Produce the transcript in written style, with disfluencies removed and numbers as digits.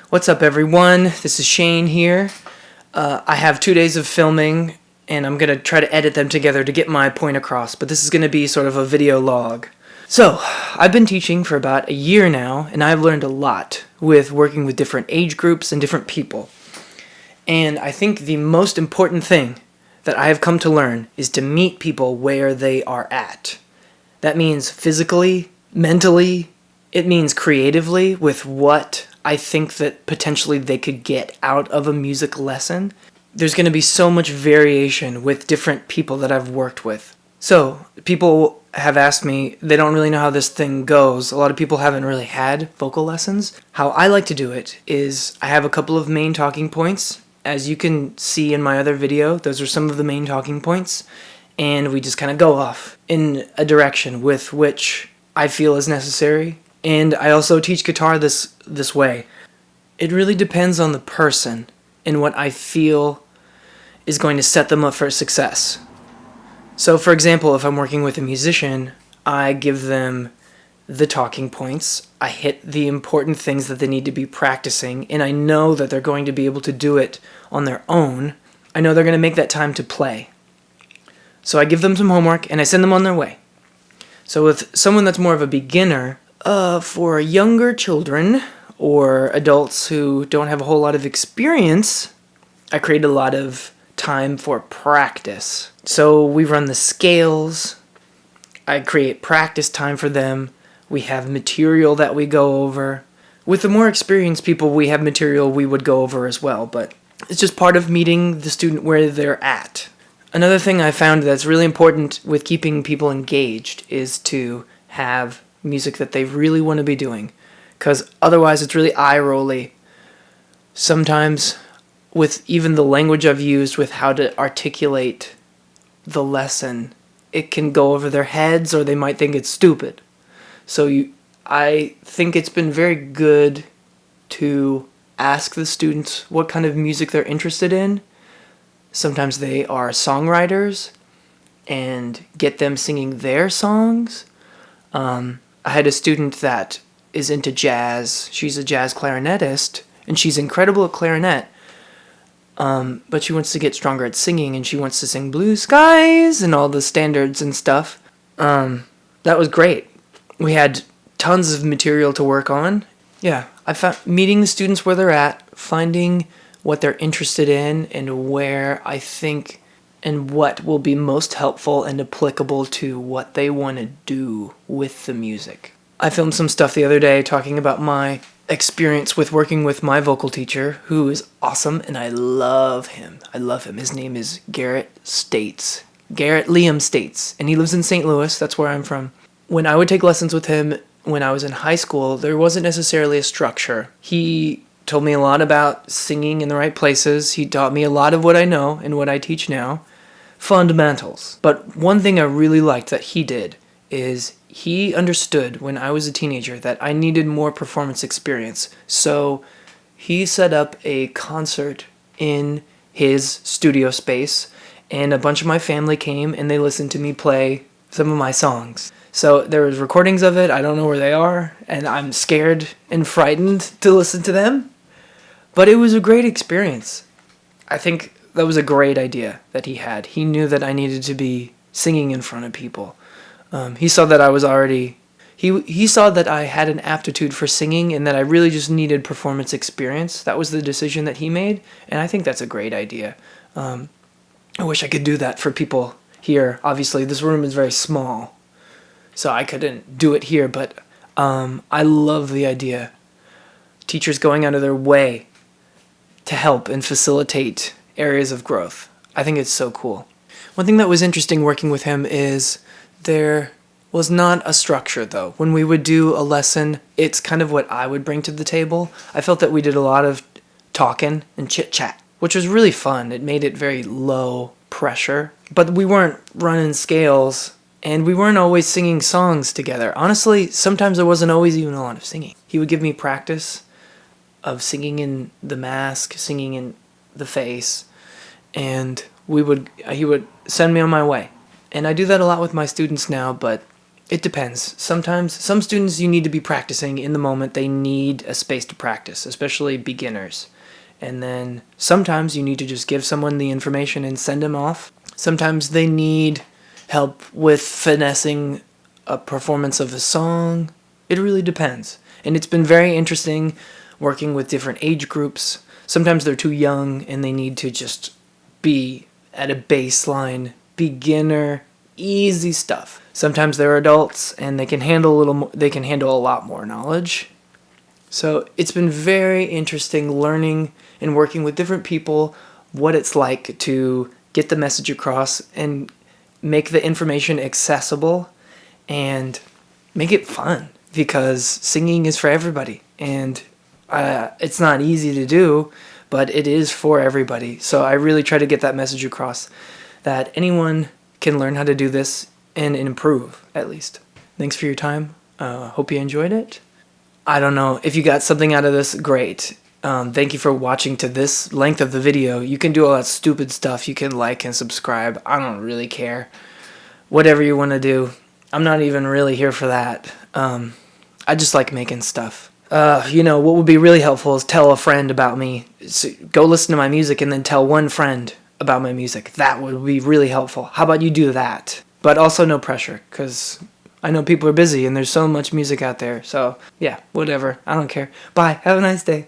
What's up, everyone? This is Shane here. I have 2 days of filming, and I'm going to try to edit them together to get my point across, but this is going to be sort of a video log. So, I've been teaching for about a year now, and I've learned a lot with working with different age groups and different people. And I think the most important thing that I have come to learn is to meet people where they are at. That means physically, mentally, it means creatively with what I think that potentially they could get out of a music lesson. There's going to be so much variation with different people that I've worked with. So, people have asked me, they don't really know how this thing goes. A lot of people haven't really had vocal lessons. How I like to do it is I have a couple of main talking points. As you can see in my other video, those are some of the main talking points. And we just kind of go off in a direction with which I feel is necessary. And I also teach guitar this way. It really depends on the person and what I feel is going to set them up for success. So, for example, if I'm working with a musician, I give them the talking points. I hit the important things that they need to be practicing, and I know that they're going to be able to do it on their own. I know they're going to make that time to play. So I give them some homework, and I send them on their way. So with someone that's more of a beginner, for younger children or adults who don't have a whole lot of experience, I create a lot of time for practice. So we run the scales, I create practice time for them, we have material that we go over. With the more experienced people, we have material we would go over as well, but it's just part of meeting the student where they're at. Another thing I found that's really important with keeping people engaged is to have music that they really want to be doing, because otherwise it's really eye-rolly. Sometimes with even the language I've used with how to articulate the lesson, it can go over their heads or they might think it's stupid. So I think it's been very good to ask the students what kind of music they're interested in. Sometimes they are songwriters and get them singing their songs. I had a student that is into jazz. She's a jazz clarinetist, and she's incredible at clarinet. But she wants to get stronger at singing, and she wants to sing Blue Skies and all the standards and stuff. That was great. We had tons of material to work on. Yeah, I found meeting the students where they're at, finding what they're interested in, and where I think and what will be most helpful and applicable to what they want to do with the music. I filmed some stuff the other day talking about my experience with working with my vocal teacher, who is awesome, and I love him. His name is Garrett Liam States, and he lives in St. Louis. That's where I'm from. When I would take lessons with him when I was in high school, there wasn't necessarily a structure. He told me a lot about singing in the right places. He taught me a lot of what I know and what I teach now. Fundamentals. But one thing I really liked that he did is he understood when I was a teenager that I needed more performance experience. So he set up a concert in his studio space, and a bunch of my family came and they listened to me play some of my songs. So there was recordings of it. I don't know where they are, and I'm scared and frightened to listen to them. But it was a great experience. I think that was a great idea that he had. He knew that I needed to be singing in front of people. He saw that I was already... He saw that I had an aptitude for singing and that I really just needed performance experience. That was the decision that he made, and I think that's a great idea. I wish I could do that for people here. Obviously, this room is very small, so I couldn't do it here, but I love the idea. Teachers going out of their way to help and facilitate areas of growth. I think it's so cool. One thing that was interesting working with him is there was not a structure, though. When we would do a lesson, it's kind of what I would bring to the table. I felt that we did a lot of talking and chit-chat, which was really fun. It made it very low pressure. But we weren't running scales, and we weren't always singing songs together. Honestly, sometimes there wasn't always even a lot of singing. He would give me practice of singing in the mask, singing in the face, and he would send me on my way. And I do that a lot with my students now, but It depends. Sometimes, some students you need to be practicing in the moment. They need a space to practice, especially beginners. And then sometimes you need to just give someone the information and send them off. Sometimes they need help with finessing a performance of a song. It really depends. And it's been very interesting working with different age groups. Sometimes they're too young and they need to just be at a baseline, beginner, easy stuff. Sometimes they're adults and they can handle a little more, they can handle a lot more knowledge. So it's been very interesting learning and working with different people what it's like to get the message across and make the information accessible and make it fun, because singing is for everybody, and it's not easy to do, but it is for everybody. So I really try to get that message across, that anyone can learn how to do this and improve, at least. Thanks for your time. Hope you enjoyed it. I don't know, if you got something out of this, great. Thank you for watching to this length of the video. You can do all that stupid stuff. You can like and subscribe. I don't really care. Whatever you want to do. I'm not even really here for that. I just like making stuff. You know, what would be really helpful is tell a friend about me. So go listen to my music and then tell one friend about my music. That would be really helpful. How about you do that? But also no pressure, because I know people are busy and there's so much music out there. So, yeah, whatever. I don't care. Bye. Have a nice day.